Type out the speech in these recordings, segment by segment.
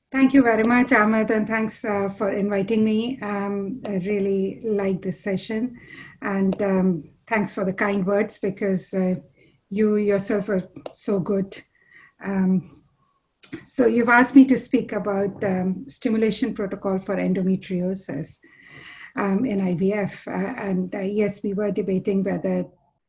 Thank you very much, Ahmed, and thanks for inviting me. I really like this session, and thanks for the kind words because you yourself are so good. Um, so you've asked me to speak about stimulation protocol for endometriosis in IVF, and yes, we were debating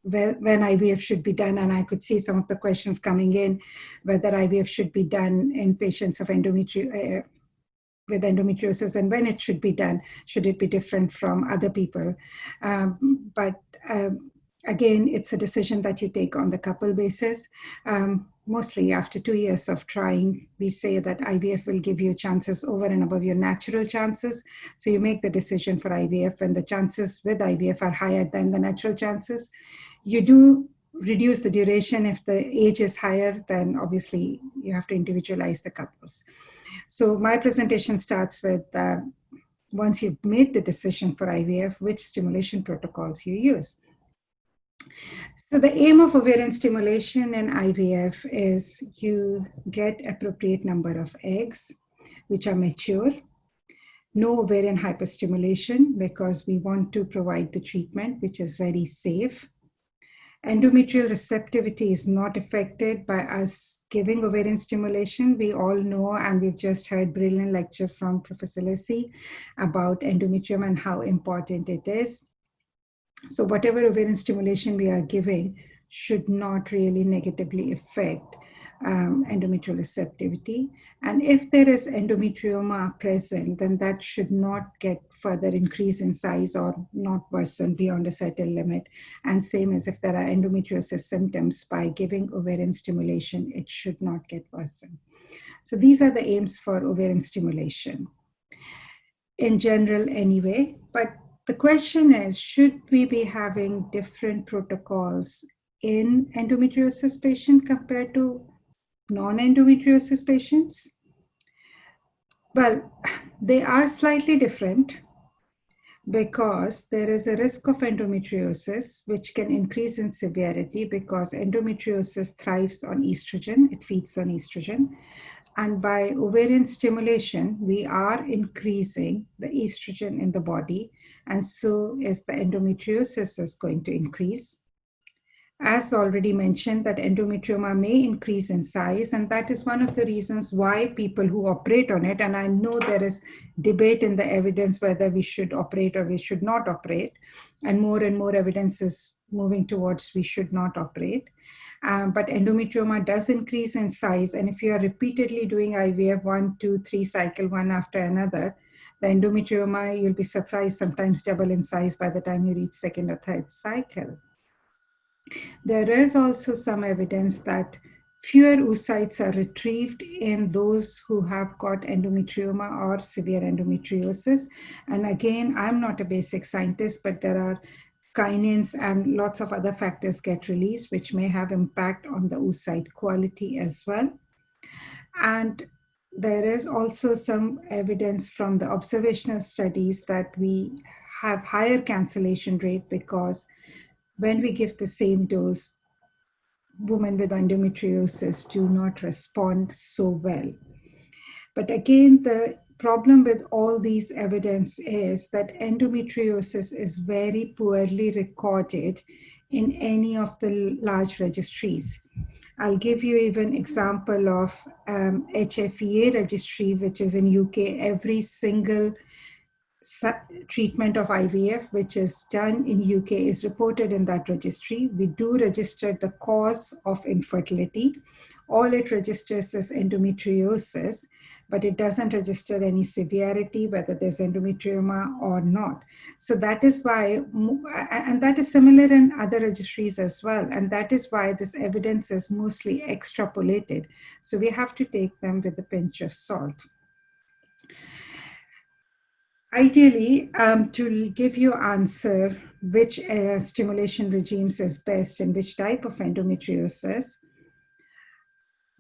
when IVF should be done, and I could see some of the questions coming in, whether IVF should be done in patients of with endometriosis and when it should be done. Should it be different from other people? But again, it's a decision that you take on the couple basis. Mostly after 2 years of trying, we say that IVF will give you chances over and above your natural chances. So you make the decision for IVF when the chances with IVF are higher than the natural chances. You do reduce the duration if the age is higher, then obviously you have to individualize the couples. So my presentation starts with once you've made the decision for IVF, which stimulation protocols you use. So the aim of ovarian stimulation in IVF is you get appropriate number of eggs, which are mature. No ovarian hyperstimulation because we want to provide the treatment, which is very safe. Endometrial receptivity is not affected by us giving ovarian stimulation. We all know, and we've just heard brilliant lecture from Professor Lissy about endometrium and how important it is. So whatever ovarian stimulation we are giving should not really negatively affect endometrial receptivity. And if there is endometrioma present, then that should not get further increase in size or not worsen beyond a certain limit. And same as if there are endometriosis symptoms, by giving ovarian stimulation, it should not get worsen. So these are the aims for ovarian stimulation in general anyway. But the question is, should we be having different protocols in endometriosis patient compared to non-endometriosis patients? Well, they are slightly different because there is a risk of endometriosis, which can increase in severity because endometriosis thrives on estrogen, it feeds on estrogen. And by ovarian stimulation, we are increasing the estrogen in the body, and so is the endometriosis is going to increase. As already mentioned, that endometrioma may increase in size, and that is one of the reasons why people who operate on it, and I know there is debate in the evidence whether we should operate or we should not operate, and more evidence is moving towards we should not operate. But endometrioma does increase in size, and if you are repeatedly doing IVF 1, 2, 3 cycle one after another, the endometrioma, you'll be surprised, sometimes double in size by the time you reach second or third cycle. There is also some evidence that fewer oocytes are retrieved in those who have got endometrioma or severe endometriosis. And again, I'm not a basic scientist, but there are kinins and lots of other factors get released, which may have impact on the oocyte quality as well. And there is also some evidence from the observational studies that we have higher cancellation rate because when we give the same dose, women with endometriosis do not respond so well. But again, the problem with all these evidence is that endometriosis is very poorly recorded in any of the large registries. I'll give you even example of HFEA registry, which is in UK. Every single treatment of IVF, which is done in UK, is reported in that registry. We do register the cause of infertility. All it registers is endometriosis, but it doesn't register any severity, whether there's endometrioma or not. So that is why, and that is similar in other registries as well. And that is why this evidence is mostly extrapolated. So we have to take them with a pinch of salt. Ideally, to give you answer which stimulation regimes is best and which type of endometriosis,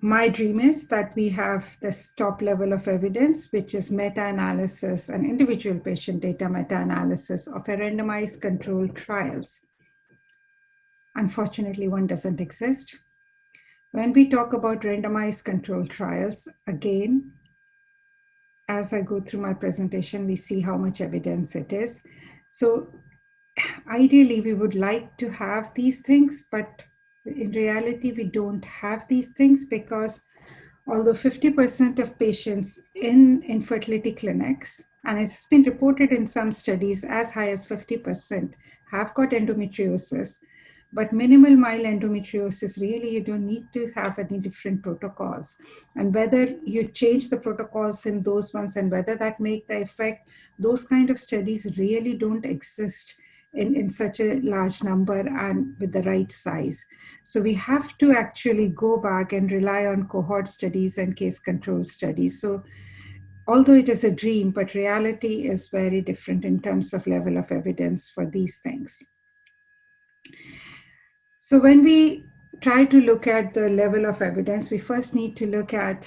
my dream is that we have this top level of evidence, which is meta-analysis and individual patient data meta-analysis of a randomized controlled trials. Unfortunately, one doesn't exist. When we talk about randomized controlled trials, again, as I go through my presentation, we see how much evidence it is. So ideally, we would like to have these things, but in reality, we don't have these things because although 50% of patients in infertility clinics, and it's been reported in some studies as high as 50%, have got endometriosis, but minimal mild endometriosis, really, you don't need to have any different protocols. And whether you change the protocols in those ones and whether that make the effect, those kind of studies really don't exist in such a large number and with the right size. So we have to actually go back and rely on cohort studies and case control studies. So although it is a dream, but reality is very different in terms of level of evidence for these things. So when we try to look at the level of evidence, we first need to look at,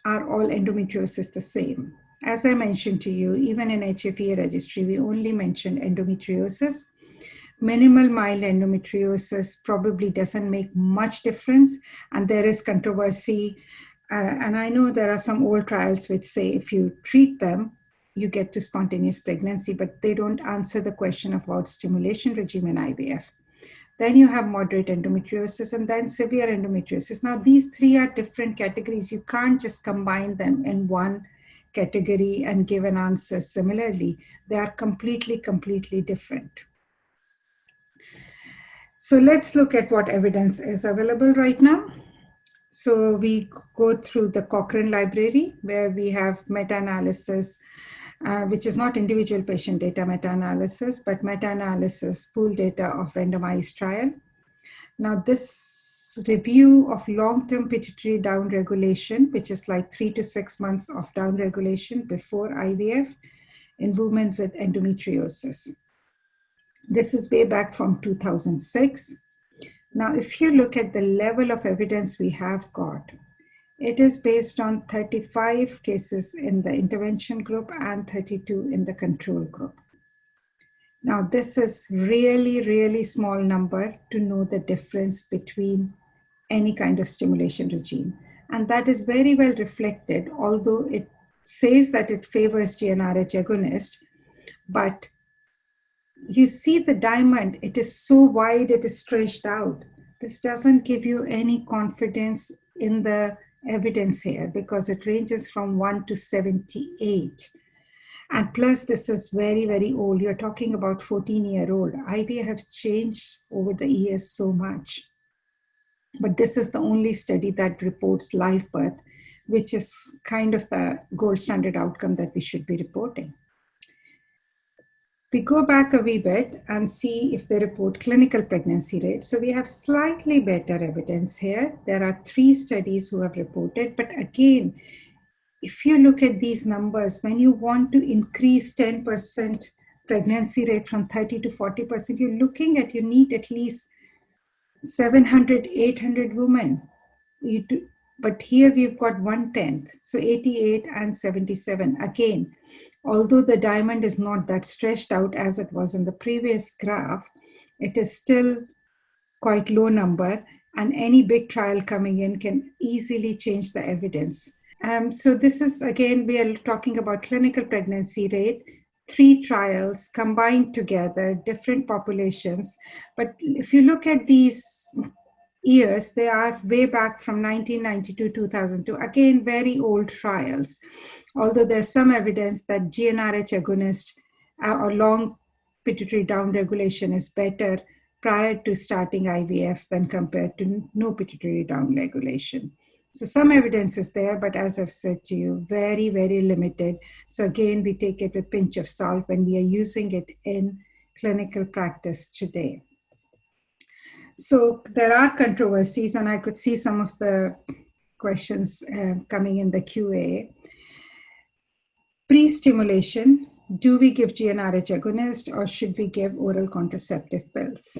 are all endometriosis the same? As I mentioned to you, even in HFEA registry, we only mentioned endometriosis. Minimal mild endometriosis probably doesn't make much difference, and there is controversy. And I know there are some old trials which say if you treat them, you get to spontaneous pregnancy, but they don't answer the question about stimulation regime in IVF. Then you have moderate endometriosis and then severe endometriosis. Now, these three are different categories. You can't just combine them in one category and give an answer similarly. They are completely different. So let's look at what evidence is available right now. So we go through the Cochrane library where we have meta-analysis, which is not individual patient data meta-analysis, but meta-analysis pool data of randomized trial. Now this review of long-term pituitary downregulation, which is like 3 to 6 months of downregulation before IVF in women with endometriosis. This is way back from 2006. Now, if you look at the level of evidence we have got, it is based on 35 cases in the intervention group and 32 in the control group. Now, this is really small number to know the difference between any kind of stimulation regime. And that is very well reflected, although it says that it favors GnRH agonist, but you see the diamond, it is so wide, it is stretched out. This doesn't give you any confidence in the evidence here because it ranges from 1 to 78. And plus, this is very old. You're talking about 14-year-old. IVF have changed over the years so much. But this is the only study that reports live birth, which is kind of the gold standard outcome that we should be reporting. We go back a wee bit and see if they report clinical pregnancy rate. So we have slightly better evidence here. There are 3 studies who have reported, but again, if you look at these numbers, when you want to increase 10% pregnancy rate from 30 to 40%, you're looking at, you need at least 700, 800 women. But here we've got 1/10, so 88 and 77. Again, although the diamond is not that stretched out as it was in the previous graph, it is still quite low number, and any big trial coming in can easily change the evidence. So this is, again, we are talking about clinical pregnancy rate, 3 trials combined together, different populations. But if you look at these years, they are way back from 1992, 2002, again, very old trials. Although there's some evidence that GnRH agonist or long pituitary downregulation is better prior to starting IVF than compared to no pituitary downregulation. So some evidence is there, but as I've said to you, very limited. So again, we take it with a pinch of salt when we are using it in clinical practice today. So there are controversies, and I could see some of the questions coming in the QA. Pre-stimulation, do we give GnRH agonist or should we give oral contraceptive pills?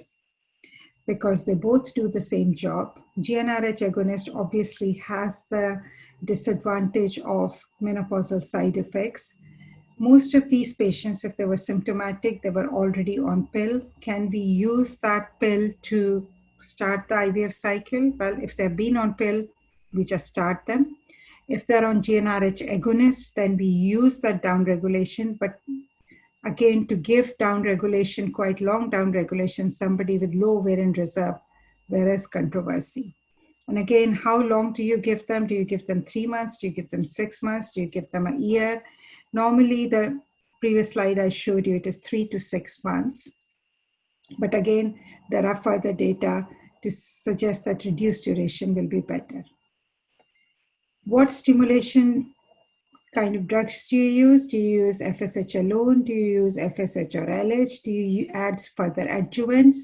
Because they both do the same job. GnRH agonist obviously has the disadvantage of menopausal side effects. Most of these patients, if they were symptomatic, they were already on pill. Can we use that pill to start the IVF cycle? Well, if they've been on pill, we just start them. If they're on GnRH agonist, then we use that downregulation. But again, to give downregulation, quite long downregulation, somebody with low ovarian reserve, there is controversy. And again, how long do you give them? Do you give them 3 months? Do you give them 6 months? Do you give them a year? Normally, the previous slide I showed you, it is 3 to 6 months. But again, there are further data to suggest that reduced duration will be better. What stimulation kind of drugs do you use? Do you use FSH alone? Do you use FSH or LH? Do you add further adjuvants?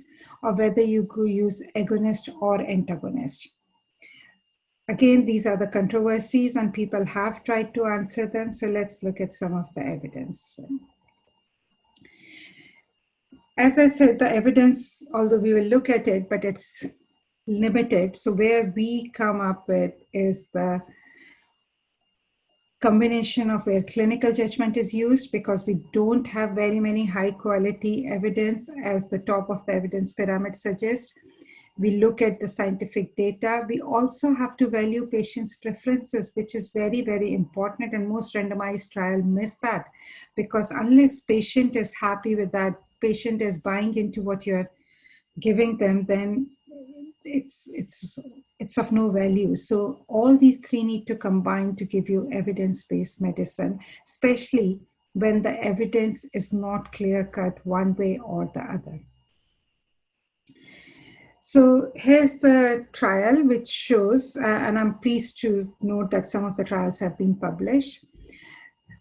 Or whether you use agonist or antagonist? Again, these are the controversies and people have tried to answer them. So let's look at some of the evidence. As I said, the evidence, although we will look at it, but it's limited. So where we come up with is the combination of where clinical judgment is used, because we don't have very many high quality evidence as the top of the evidence pyramid suggests. We look at the scientific data. We also have to value patients' preferences, which is very, very important. And most randomized trials miss that, because unless patient is happy with that, patient is buying into what you're giving them, then it's of no value. So all these three need to combine to give you evidence-based medicine, especially when the evidence is not clear-cut one way or the other. So here's the trial, which shows, and I'm pleased to note that some of the trials have been published.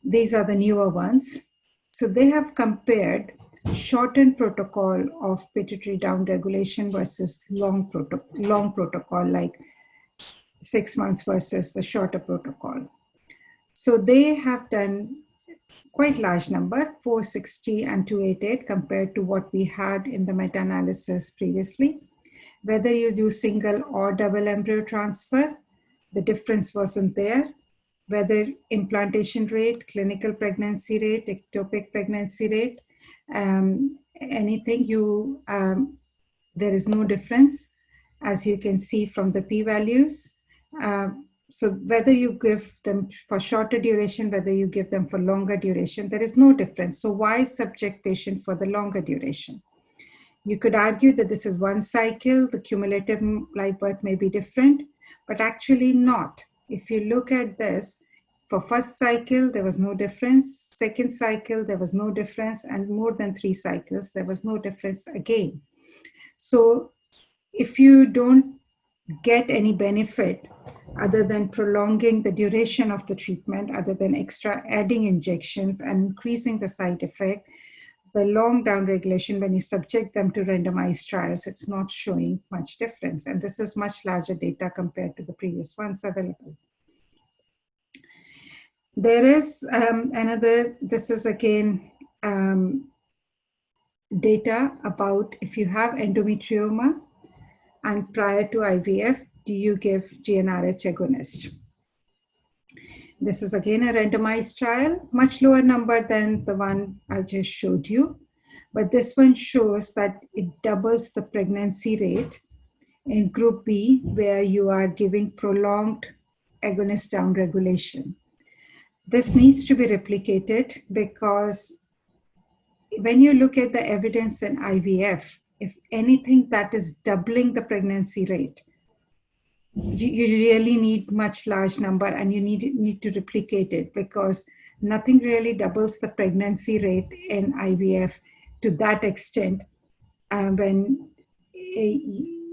These are the newer ones. So they have compared shortened protocol of pituitary downregulation versus long protocol, like 6 months versus the shorter protocol. So they have done quite large number, 460 and 288, compared to what we had in the meta-analysis previously. Whether you do single or double embryo transfer, the difference wasn't there. Whether implantation rate, clinical pregnancy rate, ectopic pregnancy rate, anything, there is no difference, as you can see from the p-values. So whether you give them for shorter duration, whether you give them for longer duration, there is no difference. So why subject patient for the longer duration? You could argue that this is one cycle, the cumulative live birth may be different, but actually not. If you look at this, for first cycle, there was no difference. Second cycle, there was no difference. And more than 3 cycles, there was no difference again. So if you don't get any benefit other than prolonging the duration of the treatment, other than extra adding injections and increasing the side effect, the long downregulation, when you subject them to randomized trials, it's not showing much difference. And this is much larger data compared to the previous ones available. There is this is again data about if you have endometrioma and prior to IVF, do you give GnRH agonist? This is again a randomized trial, much lower number than the one I just showed you. But this one shows that it doubles the pregnancy rate in group B, where you are giving prolonged agonist downregulation. This needs to be replicated, because when you look at the evidence in IVF, if anything that is doubling the pregnancy rate, you really need much large number, and you need to replicate it, because nothing really doubles the pregnancy rate in IVF to that extent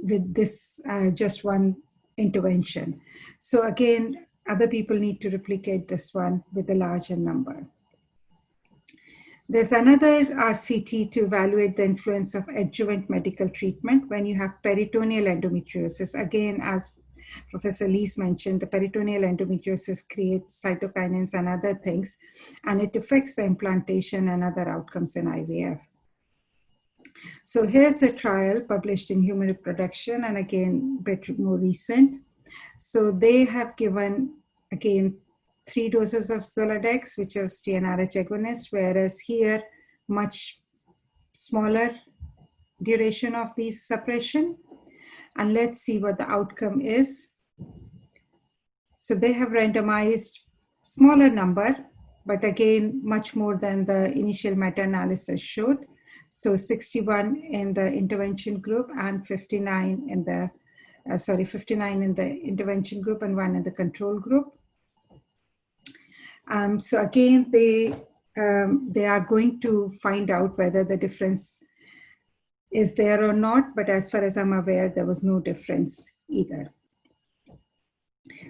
with this just one intervention. So again, other people need to replicate this one with a larger number. There's another RCT to evaluate the influence of adjuvant medical treatment when you have peritoneal endometriosis. Again, as Professor Lees mentioned, the peritoneal endometriosis creates cytokinins and other things, and it affects the implantation and other outcomes in IVF. So here's a trial published in Human Reproduction, and again, a bit more recent. So they have given, again, 3 doses of Zoladex, which is GnRH agonist, whereas here, much smaller duration of these suppression. And let's see what the outcome is. So they have randomized smaller number, but again, much more than the initial meta-analysis showed. So 61 in the intervention group and 59 in the, 59 in the intervention group and 1 in the control group. So again, they are going to find out whether the difference is there or not, but as far as I'm aware, there was no difference either.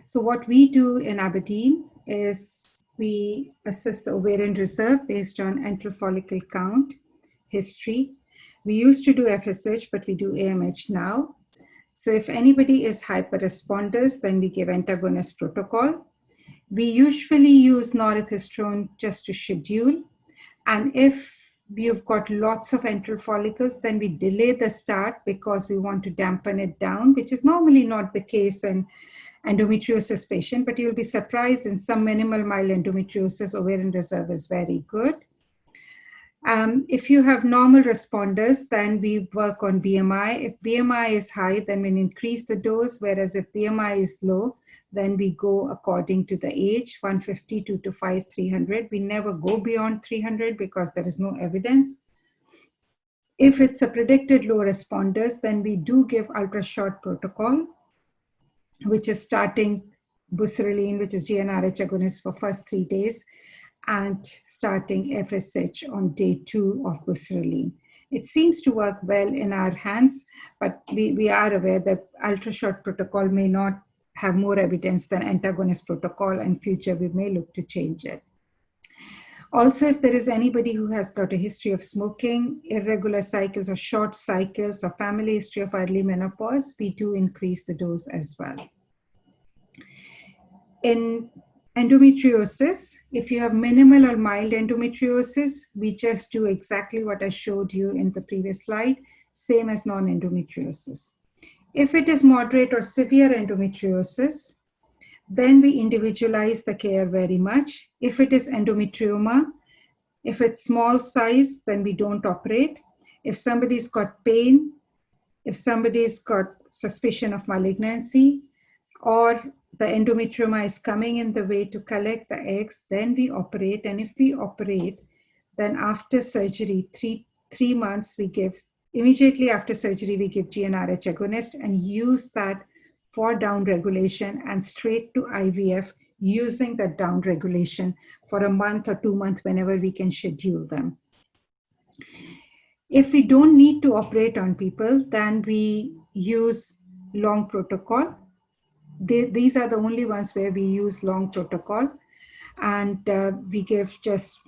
So what we do in Aberdeen is we assess the ovarian reserve based on antral follicle count, history. We used to do FSH, but we do AMH now. So if anybody is hyper-responders, then we give antagonist protocol. We usually use norethistone just to schedule. And if you've got lots of antral follicles, then we delay the start because we want to dampen it down, which is normally not the case in endometriosis patient, but you'll be surprised in some minimal mild endometriosis, ovarian reserve is very good. If you have normal responders, then we work on BMI. If BMI is high, then we increase the dose, whereas if BMI is low, then we go according to the age, 150, 2 to 5, 300. We never go beyond 300 because there is no evidence. If it's a predicted low responders, then we do give ultra short protocol, which is starting buserelin, which is GnRH agonist for first 3 days, and starting FSH on day 2 of buserelin. It seems to work well in our hands, but we are aware that ultra short protocol may not have more evidence than antagonist protocol, and future we may look to change it. Also, if there is anybody who has got a history of smoking, irregular cycles or short cycles, or family history of early menopause, we do increase the dose as well. In endometriosis, if you have minimal or mild endometriosis, we just do exactly what I showed you in the previous slide, same as non-endometriosis. If it is moderate or severe endometriosis, then we individualize the care very much. If it is endometrioma, if it's small size, then we don't operate. If somebody's got pain, if somebody's got suspicion of malignancy, or the endometrioma is coming in the way to collect the eggs, then we operate. And if we operate, then after surgery, three months, we give, immediately after surgery, we give GnRH agonist and use that for down regulation and straight to IVF using that down regulation for a month or 2 months whenever we can schedule them. If we don't need to operate on people, then we use long protocol. These are the only ones where we use long protocol, and we give just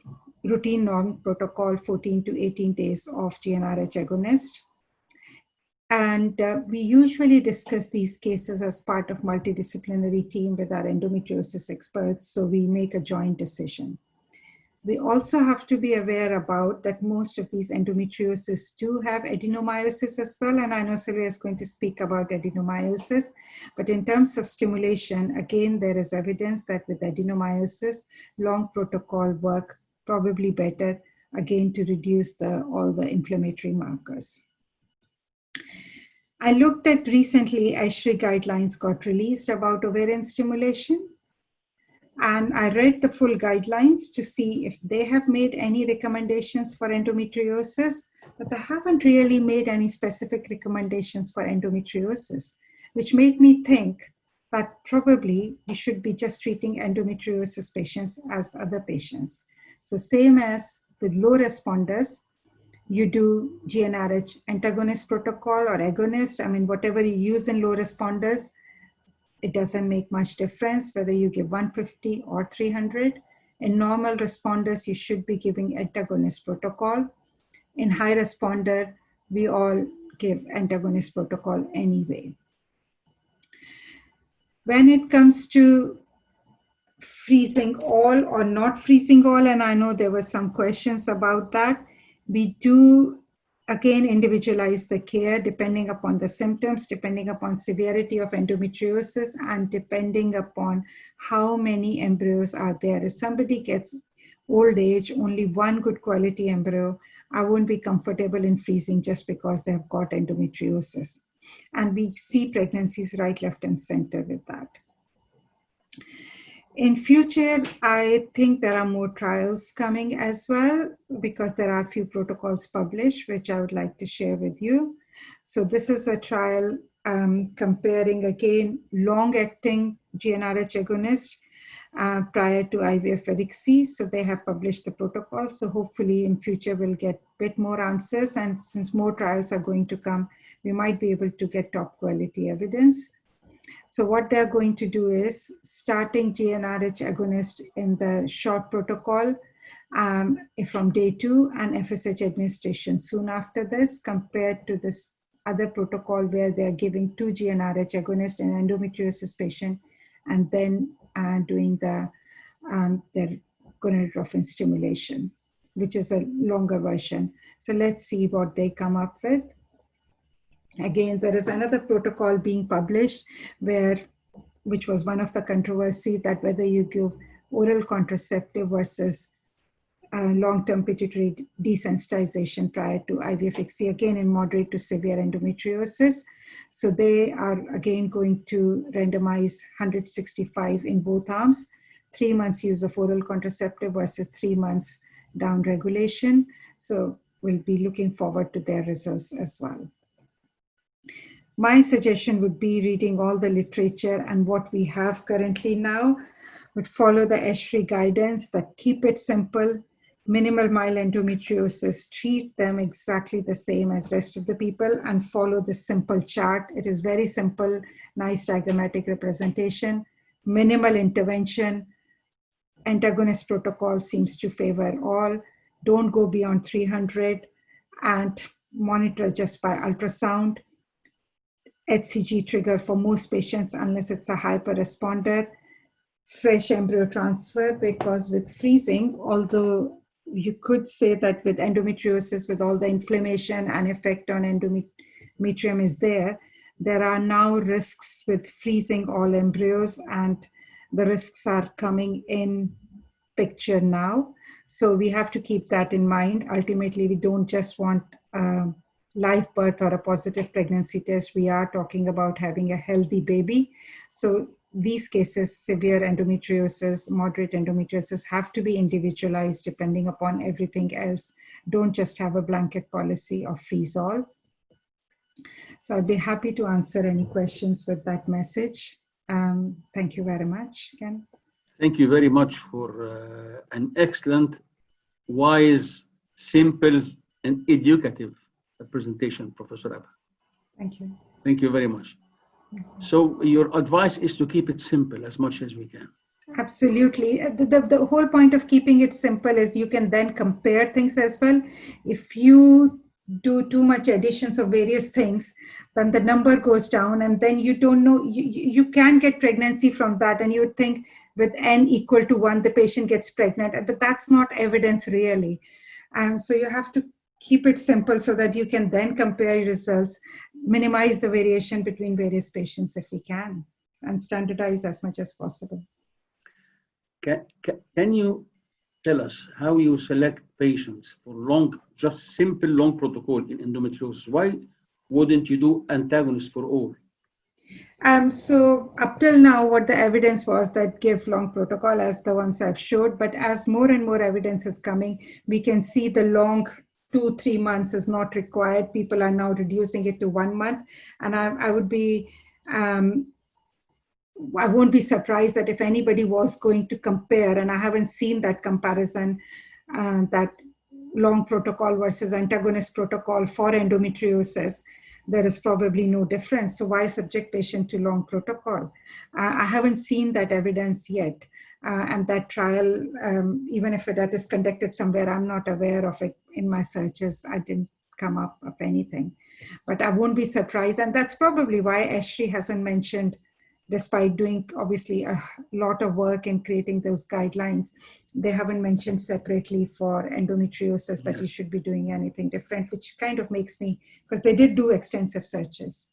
routine long protocol, 14 to 18 days of GnRH agonist. And we usually discuss these cases as part of multidisciplinary team with our endometriosis experts, so we make a joint decision. We also have to be aware about that most of these endometriosis do have adenomyosis as well, and I know Sylvia is going to speak about adenomyosis, but in terms of stimulation, again, there is evidence that with adenomyosis, long protocol work probably better, again, to reduce all the inflammatory markers. I looked at recently, ASHRI guidelines got released about ovarian stimulation. And I read the full guidelines to see if they have made any recommendations for endometriosis, but they haven't really made any specific recommendations for endometriosis, which made me think that probably we should be just treating endometriosis patients as other patients. So same as with low responders, you do GnRH antagonist protocol or agonist. I mean, whatever you use in low responders, it doesn't make much difference whether you give 150 or 300. In normal responders, you should be giving antagonist protocol. In high responder, we all give antagonist protocol anyway. When it comes to freezing all or not freezing all, and I know there were some questions about that, we do again individualize the care depending upon the symptoms, depending upon severity of endometriosis, and depending upon how many embryos are there. If somebody gets old age, only one good quality embryo, I won't be comfortable in freezing just because they have got endometriosis. And we see pregnancies right, left, and center with that. In future, I think there are more trials coming as well, because there are a few protocols published, which I would like to share with you. So this is a trial comparing again long-acting GnRH agonist prior to IVF Erixi. So they have published the protocol. So hopefully in future we'll get a bit more answers. And since more trials are going to come, we might be able to get top quality evidence. So what they're going to do is starting GnRH agonist in the short protocol from day 2 and FSH administration soon after this, compared to this other protocol where they're giving 2 GnRH agonist in endometriosis patient and then doing their gonadotropin stimulation, which is a longer version. So let's see what they come up with. Again, there is another protocol being published which was one of the controversy, that whether you give oral contraceptive versus long-term pituitary desensitization prior to IVF ICSI, again in moderate to severe endometriosis. So they are again going to randomize 165 in both arms, 3 months use of oral contraceptive versus 3 months down regulation. So we'll be looking forward to their results as well. My suggestion would be reading all the literature, and what we have currently now would follow the ESHRI guidance that keep it simple, minimal mild endometriosis, treat them exactly the same as rest of the people, and follow the simple chart. It is very simple, nice diagrammatic representation, minimal intervention. Antagonist protocol seems to favor all. Don't go beyond 300 and monitor just by ultrasound. HCG trigger for most patients unless it's a hyper-responder. Fresh embryo transfer, because with freezing, although you could say that with endometriosis, with all the inflammation and effect on endometrium is there are now risks with freezing all embryos, and the risks are coming in picture now. So we have to keep that in mind. Ultimately, we don't just want live birth or a positive pregnancy test. We are talking about having a healthy baby. So these cases, severe endometriosis, moderate endometriosis, have to be individualized depending upon everything else. Don't just have a blanket policy of freeze all. So I'd be happy to answer any questions with that message. Thank you very much again. Thank you very much for an excellent, wise, simple, and educative presentation, Professor Abha. Thank you. Thank you very much. So your advice is to keep it simple as much as we can. Absolutely. The whole point of keeping it simple is you can then compare things as well. If you do too much additions of various things, then the number goes down, and then you don't know, you can get pregnancy from that, and you would think with n equal to 1, the patient gets pregnant, but that's not evidence really. So you have to keep it simple so that you can then compare results, minimize the variation between various patients if we can, and standardize as much as possible. Can you tell us how you select patients for just simple long protocol in endometriosis? Why wouldn't you do antagonists for all? So up till now, what the evidence was that give long protocol as the ones I've showed, but as more and more evidence is coming, we can see the long 2-3 months is not required. People are now reducing it to 1 month. And I would be, I won't be surprised that if anybody was going to compare, and I haven't seen that comparison, that long protocol versus antagonist protocol for endometriosis, there is probably no difference. So why subject patient to long protocol? I haven't seen that evidence yet. And that trial, even if that is conducted somewhere, I'm not aware of it in my searches. I didn't come up of anything. But I won't be surprised. And that's probably why ESHRI hasn't mentioned, despite doing obviously a lot of work in creating those guidelines, they haven't mentioned separately for endometriosis that you should be doing anything different, which kind of makes me, because they did do extensive searches.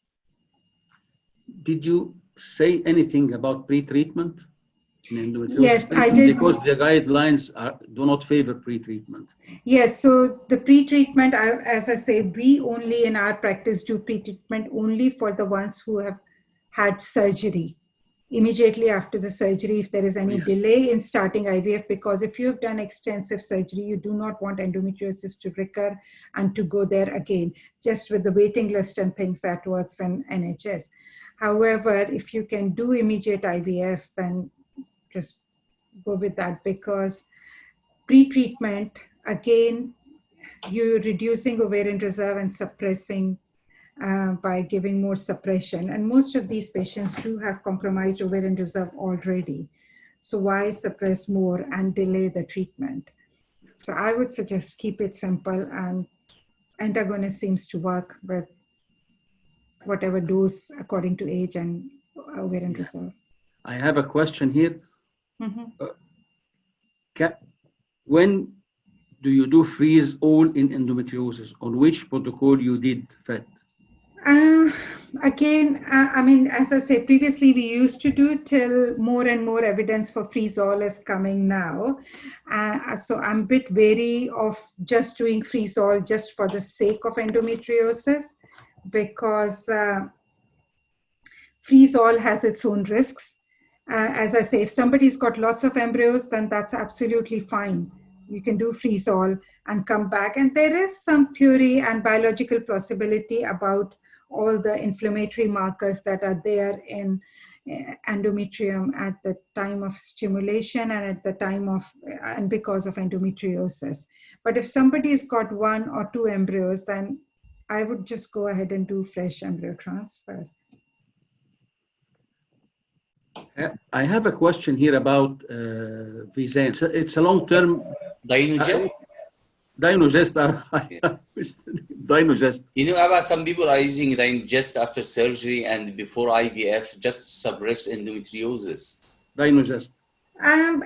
Did you say anything about pre-treatment in endometriosis? Yes, I did. Because the guidelines do not favor pre-treatment. Yes, so the pre-treatment, as I say, we only in our practice do pre-treatment only for the ones who have had surgery. immediately after the surgery if there is any Yes. delay in starting IVF, because if you've done extensive surgery, you do not want endometriosis to recur and to go there again, just with the waiting list and things that works in NHS. However, if you can do immediate IVF, then just go with that, because pre-treatment, again, you're reducing ovarian reserve and suppressing by giving more suppression. And most of these patients do have compromised ovarian reserve already. So why suppress more and delay the treatment? So I would suggest keep it simple, and antagonist seems to work with whatever dose according to age and ovarian reserve. I have a question here. Mm-hmm. When do you do freeze all in endometriosis? On which protocol you did FET? Again, I mean, as I say, previously we used to do till more and more evidence for freeze-all is coming now. So I'm a bit wary of just doing freeze-all just for the sake of endometriosis, because freeze-all has its own risks. As I say, if somebody's got lots of embryos, then that's absolutely fine. You can do freeze-all and come back. And there is some theory and biological possibility about all the inflammatory markers that are there in endometrium at the time of stimulation and at the time of, and because of endometriosis. But if somebody's got 1 or 2 embryos, then I would just go ahead and do fresh embryo transfer. I have a question here about Visan. It's a long-term Dynogest? Dynogest. Dynogest. You know, Abha, some people are using Dynogest after surgery and before IVF just to suppress endometriosis. Dynogest.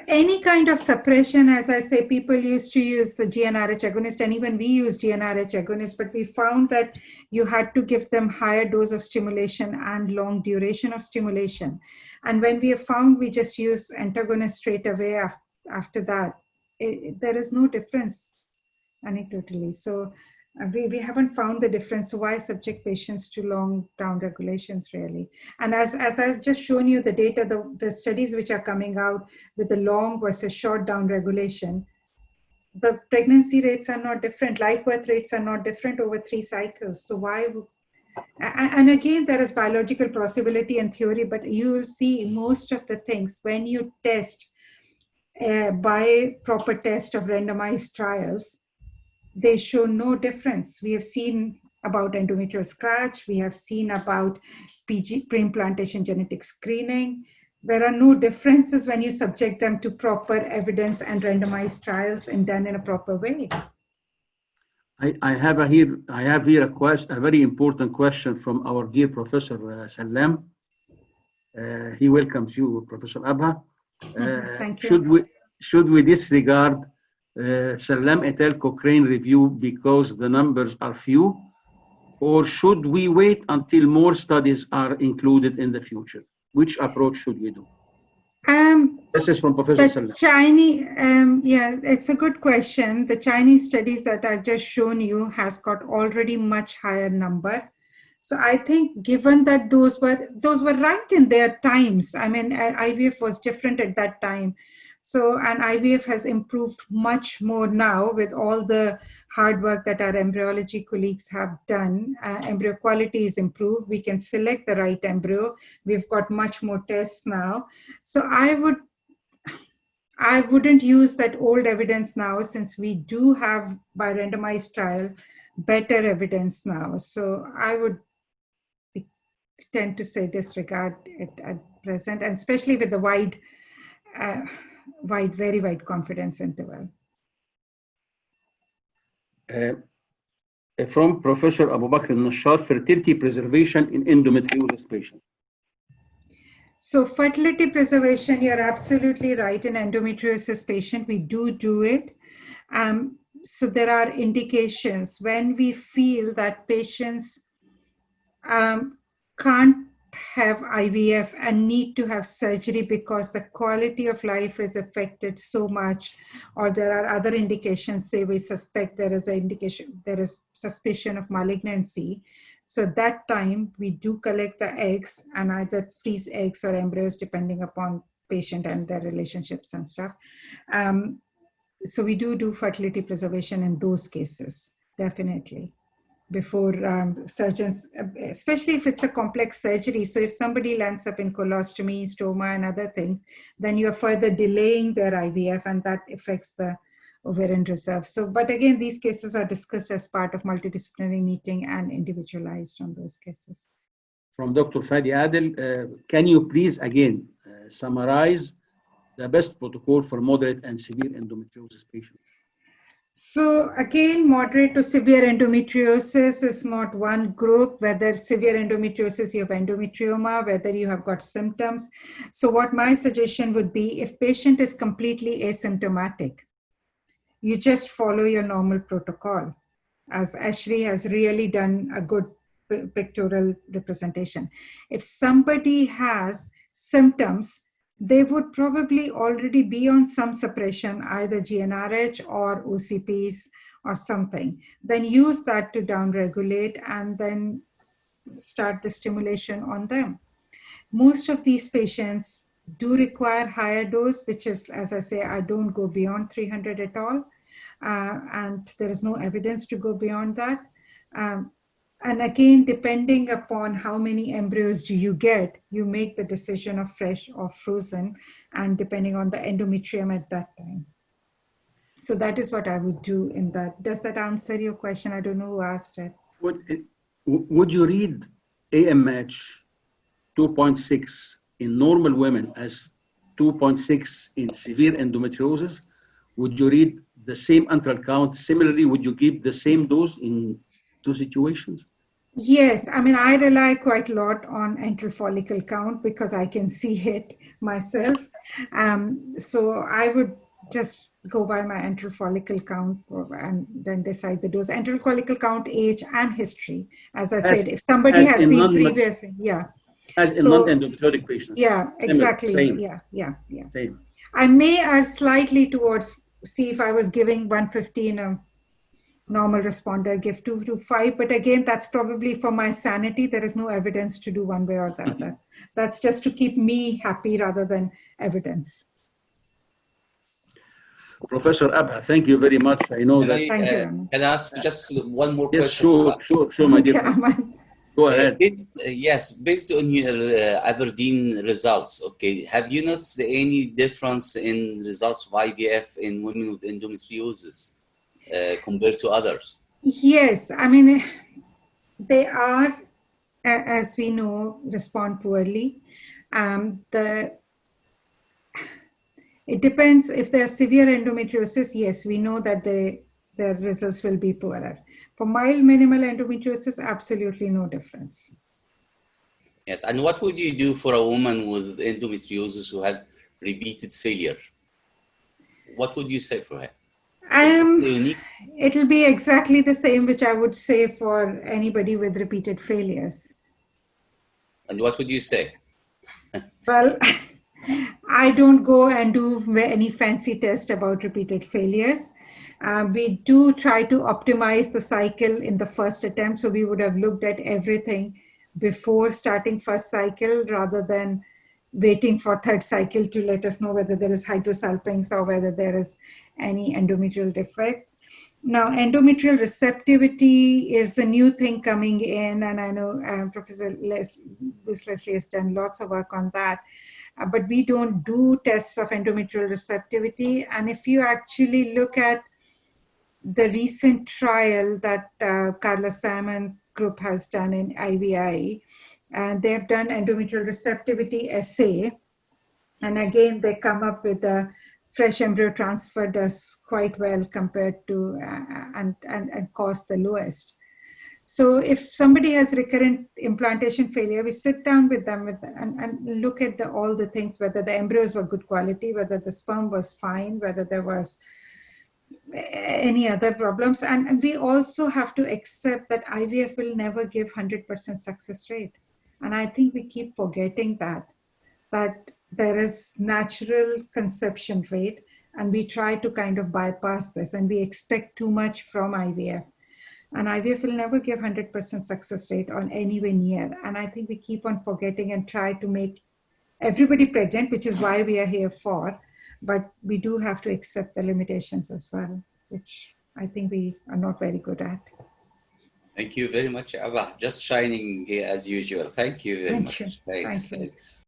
Any kind of suppression, as I say, people used to use the GnRH agonist, and even we use GnRH agonist, but we found that you had to give them higher dose of stimulation and long duration of stimulation. And when we have found we just use antagonist straight away after that, there is no difference anecdotally. So we haven't found the difference. So why subject patients to long down regulations, really? And as I've just shown you the data, the studies which are coming out with the long versus short down regulation, the pregnancy rates are not different. Live birth rates are not different over 3 cycles. So why? And again, there is biological possibility and theory, but you will see most of the things when you test by proper test of randomized trials, they show no difference. We have seen about endometrial scratch. We have seen about pre-implantation genetic screening. There are no differences when you subject them to proper evidence and randomized trials and done in a proper way. I have here a very important question from our dear Professor Salam. He welcomes you, Professor Abha. Thank you. Should we disregard Salam et al. Cochrane review because the numbers are few, or should we wait until more studies are included in the future? Which approach should we do? This is from Professor Salam. Chinese, yeah, it's a good question. The Chinese studies that I've just shown you has got already much higher number. So I think given that those were right in their times, I mean, IVF was different at that time. So, and IVF has improved much more now with all the hard work that our embryology colleagues have done. Embryo quality is improved. We can select the right embryo. We've got much more tests now. So I wouldn't use that old evidence now, since we do have, by randomized trial, better evidence now. So I would tend to say disregard it at present, and especially with the very wide confidence interval. From Professor Abu Bakr al-Nashar, fertility preservation in endometriosis patients. So fertility preservation, you're absolutely right. In endometriosis patient, we do it. So there are indications when we feel that patients can't have IVF and need to have surgery because the quality of life is affected so much, or there are other indications, say we suspect there is suspicion of malignancy, So at that time, we do collect the eggs and either freeze eggs or embryos, depending upon patient and their relationships and stuff. So we do fertility preservation in those cases, definitely, before surgeons, especially if it's a complex surgery. So if somebody lands up in colostomy, stoma, and other things, then you're further delaying their IVF, and that affects the ovarian reserve. So, but again, these cases are discussed as part of multidisciplinary meeting and individualized on those cases. From Dr. Fadi Adel, can you please again summarize the best protocol for moderate and severe endometriosis patients? So again, moderate to severe endometriosis is not one group, whether severe endometriosis, you have endometrioma, whether you have got symptoms. So what my suggestion would be, if patient is completely asymptomatic, you just follow your normal protocol, as Ashri has really done a good pictorial representation. If somebody has symptoms, they would probably already be on some suppression, either GnRH or OCPs or something. Then use that to downregulate and then start the stimulation on them. Most of these patients do require higher dose, which is, as I say, I don't go beyond 300 at all. And there is no evidence to go beyond that. And again, depending upon how many embryos do you get, you make the decision of fresh or frozen, and depending on the endometrium at that time. So that is what I would do in that. Does that answer your question? I don't know who asked it. Would you read AMH 2.6 in normal women as 2.6 in severe endometriosis? Would you read the same antral count? Similarly, would you give the same dose in two situations? Yes, I mean, I rely quite a lot on antral follicle count because I can see it myself. So I would just go by my antral follicle count and then decide the dose. Antral follicle count, age, and history. As I said, if somebody has been previously, yeah. As in non-endometriotic patients. Yeah, exactly. Same. Yeah. Same. I may err slightly towards, see if I was giving 115 a normal responder, give 2 to 5. But again, that's probably for my sanity. There is no evidence to do one way or the other. That's just to keep me happy rather than evidence. Professor Abha, thank you very much. I know that. Thank you. Can I ask just one more Yes, question? sure, my dear. Go ahead. Yes, based on your Aberdeen results, okay, have you noticed any difference in results of IVF in women with endometriosis compared to others? Yes, I mean, they are, as we know, respond poorly. It depends. If they're severe endometriosis, yes, we know that their results will be poorer. For mild minimal endometriosis, absolutely no difference. Yes, and what would you do for a woman with endometriosis who had repeated failure? What would you say for her? It'll be exactly the same, which I would say for anybody with repeated failures. And what would you say? Well, I don't go and do any fancy test about repeated failures. We do try to optimize the cycle in the first attempt. So we would have looked at everything before starting first cycle rather than waiting for third cycle to let us know whether there is hydrosalpinx or whether there is any endometrial defects. Now, endometrial receptivity is a new thing coming in, and I know Professor Bruce Leslie has done lots of work on that. But we don't do tests of endometrial receptivity. And if you actually look at the recent trial that Carlos Simon's group has done in IVI, and they've done endometrial receptivity assay. And again, they come up with a fresh embryo transfer does quite well compared to, and cost the lowest. So if somebody has recurrent implantation failure, we sit down with them and look at all the things, whether the embryos were good quality, whether the sperm was fine, whether there was any other problems. And we also have to accept that IVF will never give 100% success rate. And I think we keep forgetting that there is natural conception rate, and we try to kind of bypass this, and we expect too much from IVF. And IVF will never give 100% success rate on anywhere near. And I think we keep on forgetting and try to make everybody pregnant, which is why we are here for. But we do have to accept the limitations as well, which I think we are not very good at. Thank you very much, Abha. Just shining as usual. Thank you very Thank you. much. Thanks. Thank you. Thanks.